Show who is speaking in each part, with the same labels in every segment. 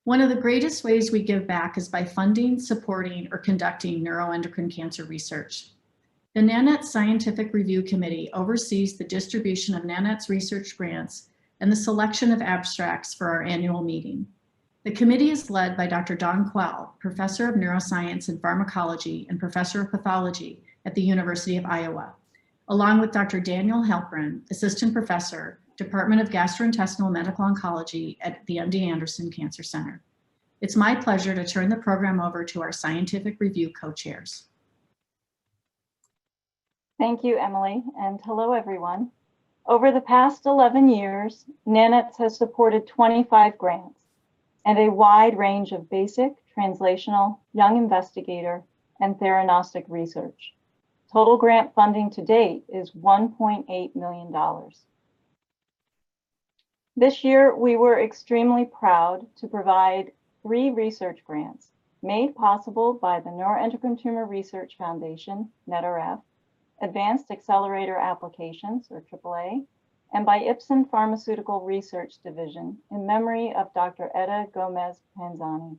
Speaker 1: One of the greatest ways we give back is by funding, supporting, or conducting neuroendocrine cancer research. The NANETS Scientific Review Committee oversees the distribution of NANETS research grants and the selection of abstracts for our annual meeting. The committee is led by Dr. Dawn Quell, Professor of Neuroscience and Pharmacology and Professor of Pathology at the University of Iowa, along with Dr. Daniel Halpern, Assistant Professor, Department of Gastrointestinal Medical Oncology at the MD Anderson Cancer Center. It's my pleasure to turn the program over to our scientific review co-chairs.
Speaker 2: Thank you, Emily, and hello, everyone. Over the past 11 years, NANETS has supported 25 grants and a wide range of basic, translational, young investigator, and theranostic research. Total grant funding to date is $1.8 million. This year, we were extremely proud to provide 3 research grants made possible by the Neuroendocrine Tumor Research Foundation, NETRF, Advanced Accelerator Applications, or AAA, and by Ipsen Pharmaceutical Research Division in memory of Dr. Etta Gomez Panzani.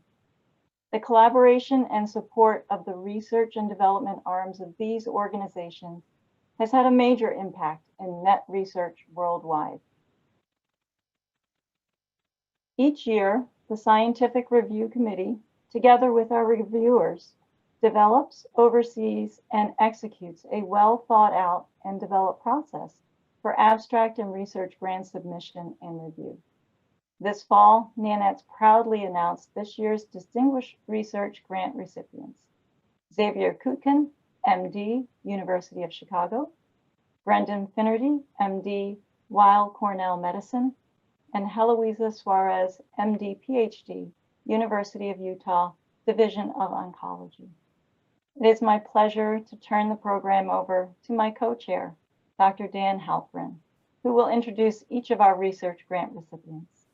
Speaker 2: The collaboration and support of the research and development arms of these organizations has had a major impact in NET research worldwide. Each year, the Scientific Review Committee, together with our reviewers, develops, oversees, and executes a well thought out and developed process for abstract and research grant submission and review. This fall, NANETS proudly announced this year's Distinguished Research Grant recipients: Xavier Kutkin, MD, University of Chicago; Brendan Finnerty, MD, Weill Cornell Medicine; and Heloisa Suarez, MD, PhD, University of Utah, Division of Oncology. It is my pleasure to turn the program over to my co-chair, Dr. Dan Halpern, who will introduce each of our research grant recipients.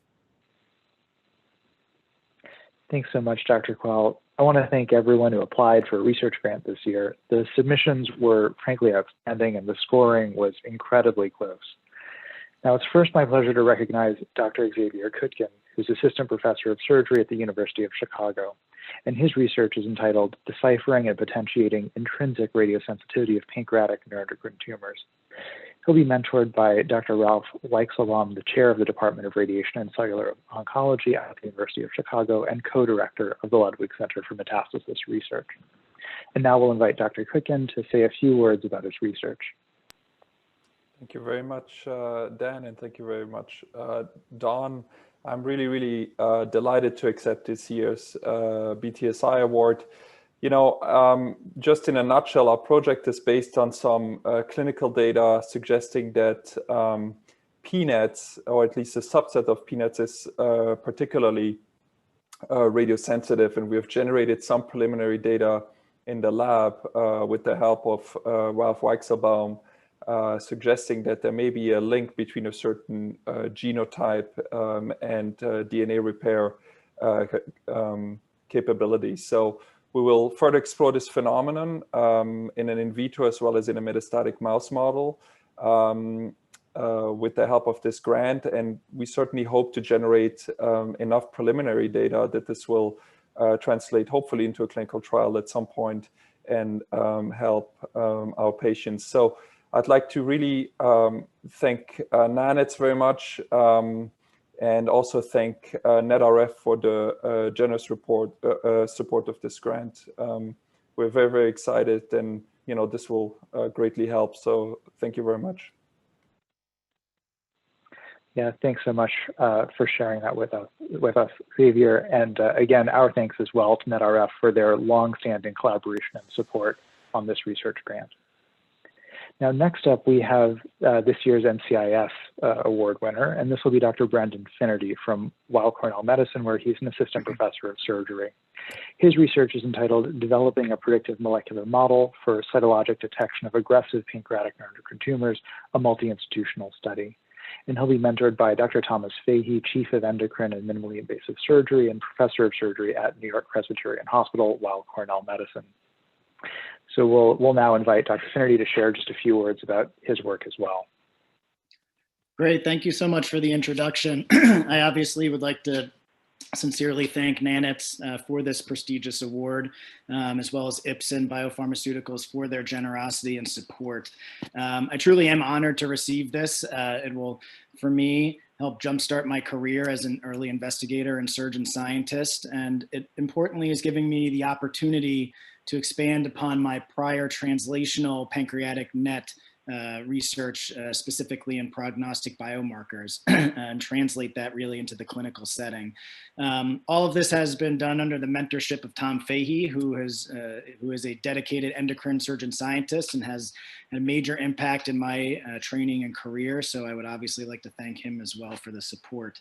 Speaker 3: Thanks so much, Dr. Quell. I want to thank everyone who applied for a research grant this year. The submissions were frankly outstanding and the scoring was incredibly close. Now, it's first my pleasure to recognize Dr. Xavier Kutkin, who's Assistant Professor of Surgery at the University of Chicago, and his research is entitled Deciphering and Potentiating Intrinsic Radiosensitivity of Pancreatic Neuroendocrine Tumors. He'll be mentored by Dr. Ralph Weichselbaum, the Chair of the Department of Radiation and Cellular Oncology at the University of Chicago and co-director of the Ludwig Center for Metastasis Research. And now we'll invite Dr. Kutkin to say a few words about his research.
Speaker 4: Thank you very much, Dan, and thank you very much, Dawn. I'm really delighted to accept this year's BTSI award. You know, just in a nutshell, our project is based on some clinical data suggesting that PNETs, or at least a subset of PNETs, is particularly radiosensitive, and we have generated some preliminary data in the lab with the help of Ralph Weichselbaum, suggesting that there may be a link between a certain genotype and DNA repair capabilities. So we will further explore this phenomenon in an in vitro as well as in a metastatic mouse model with the help of this grant. And we certainly hope to generate enough preliminary data that this will translate hopefully into a clinical trial at some point and help our patients. So I'd like to really thank NANETS very much and also thank NETRF for the generous support of this grant. We're very excited, and you know, this will greatly help. So thank you very much.
Speaker 3: Yeah, thanks so much for sharing that with us, Xavier. And again, our thanks as well to NETRF for their long-standing collaboration and support on this research grant. Now, next up, we have this year's NCIS award winner, and this will be Dr. Brendan Finnerty from Weill Cornell Medicine, where he's an assistant professor of surgery. His research is entitled Developing a Predictive Molecular Model for Cytologic Detection of Aggressive Pancreatic Neuroendocrine Tumors, a multi-institutional study. And he'll be mentored by Dr. Thomas Fahey, Chief of Endocrine and Minimally Invasive Surgery and Professor of Surgery at New York Presbyterian Hospital, Weill Cornell Medicine. So we'll now invite Dr. Finnerty to share just a few words about his work as well.
Speaker 5: Great, thank you so much for the introduction. I obviously would like to sincerely thank NANETS for this prestigious award, as well as Ipsen Biopharmaceuticals for their generosity and support. I truly am honored to receive this. It will, for me, help jumpstart my career as an early investigator and surgeon scientist. And it importantly is giving me the opportunity to expand upon my prior translational pancreatic NET research, specifically in prognostic biomarkers, and translate that really into the clinical setting. All of this has been done under the mentorship of Tom Fahey, who is a dedicated endocrine surgeon scientist and has had a major impact in my training and career. So I would obviously like to thank him as well for the support.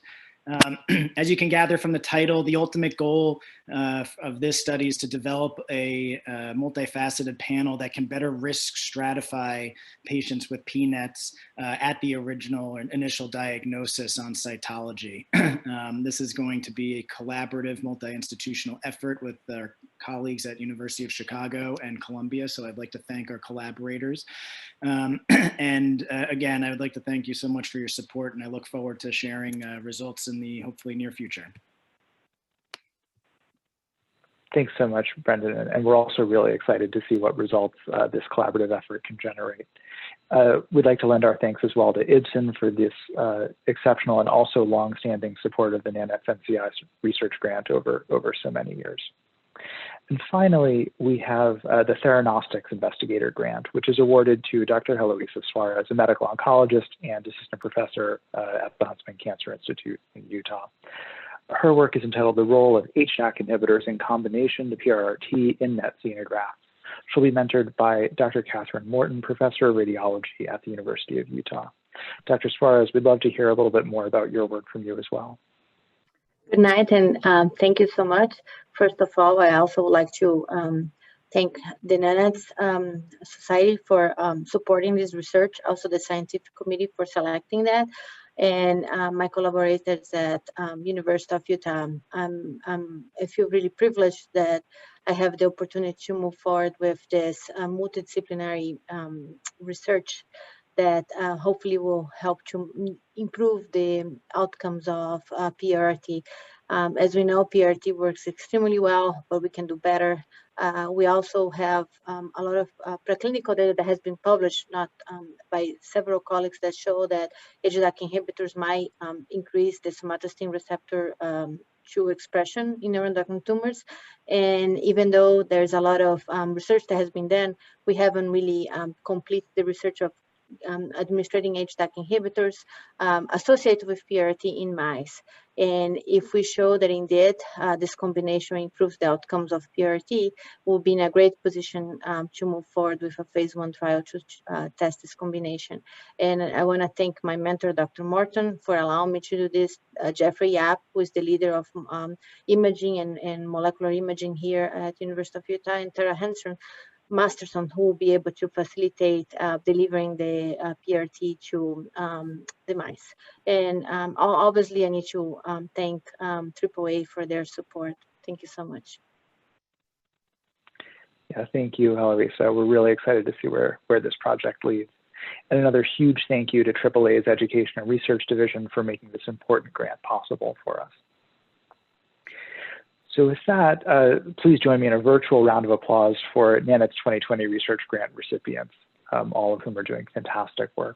Speaker 5: As you can gather from the title, the ultimate goal of this study is to develop a multifaceted panel that can better risk stratify patients with PNETs at the original or initial diagnosis on cytology. This is going to be a collaborative multi-institutional effort with our colleagues at University of Chicago and Columbia, so I'd like to thank our collaborators. Again, I would like to thank you so much for your support, and I look forward to sharing results in the hopefully near future.
Speaker 3: Thanks so much, Brendan. And we're also really excited to see what results this collaborative effort can generate. We'd like to lend our thanks as well to Ipsen for this exceptional and also longstanding support of the NANETS NCI research grant over so many years. And finally, we have the Theranostics Investigator Grant, which is awarded to Dr. Heloisa Suarez, a medical oncologist and assistant professor at the Huntsman Cancer Institute in Utah. Her work is entitled The Role of HDAC Inhibitors in Combination to PRRT in NET xenografts. She'll be mentored by Dr. Catherine Morton, professor of radiology at the University of Utah. Dr. Suarez, we'd love to hear a little bit more about your work from you as well.
Speaker 6: Good night, and thank you so much. First of all, I also would like to thank the NANETS Society for supporting this research, also the scientific committee for selecting that, and my collaborators at University of Utah. I feel really privileged that I have the opportunity to move forward with this multidisciplinary research that hopefully will help to improve the outcomes of PRRT. As we know, PRRT works extremely well, but we can do better. We also have a lot of preclinical data that has been published not by several colleagues that show that HDAC inhibitors might increase the somatostatin receptor 2 expression in neuroendocrine tumors. And even though there's a lot of research that has been done, we haven't really completed the research of administrating HDAC inhibitors associated with PRRT in mice. And if we show that indeed this combination improves the outcomes of PRRT, we'll be in a great position to move forward with a phase 1 trial to test this combination. And I want to thank my mentor, Dr. Morton, for allowing me to do this. Jeffrey Yap, who is the leader of imaging and molecular imaging here at University of Utah, and Tara Masterson, who will be able to facilitate delivering the PRT to the mice. And obviously, I need to thank AAA for their support. Thank you so much.
Speaker 3: Yeah, thank you, Heloisa. We're really excited to see where this project leads. And another huge thank you to AAA's Education and Research Division for making this important grant possible for us. So with that, please join me in a virtual round of applause for NANETS 2020 Research Grant recipients, all of whom are doing fantastic work.